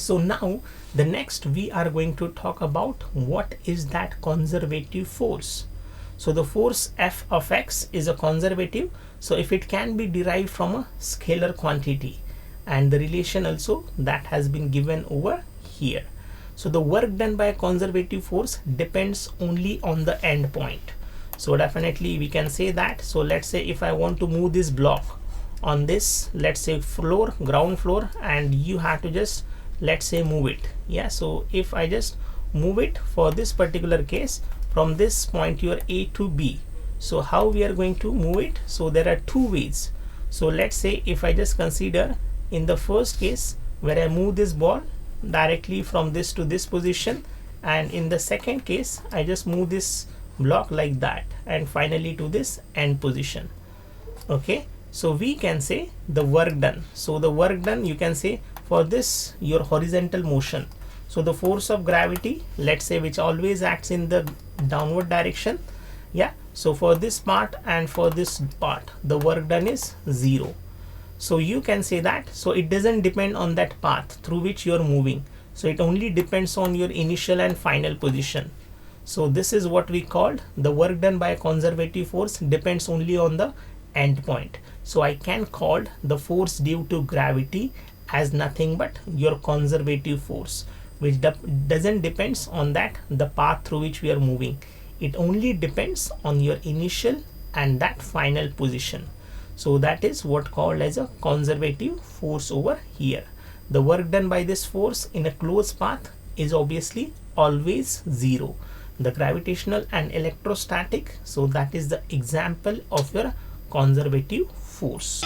So now the next we are going to talk about what is that conservative force. So the force F of x is a conservative, so if it can be derived from a scalar quantity, and the relation also that has been given over here. So the work done by a conservative force depends only on the end point. So definitely we can say that. So let's say if I want to move this block on this, let's say floor, ground floor, and you have to just, let's say, move it. Yeah, so if I just move it for this particular case from this point your A to B, so how we are going to move it? So there are two ways. So let's say if I just consider in the first case where I move this ball directly from this to this position, and in the second case I just move this block like that and finally to this end position. Okay, so we can say the work done. So the work done, you can say for this your horizontal motion, so the force of gravity, let's say, which always acts in the downward direction. Yeah, so for this part and for this part the work done is 0. So you can say that, so it doesn't depend on that path through which you are moving, so it only depends on your initial and final position. So this is what we called the work done by a conservative force depends only on the end point. So I can call the force due to gravity as nothing but your conservative force, which doesn't depends on that the path through which we are moving. It only depends on your initial and that final position. So that is what called as a conservative force over here. The work done by this force in a closed path is obviously always 0. The gravitational and electrostatic, so that is the example of your conservative force.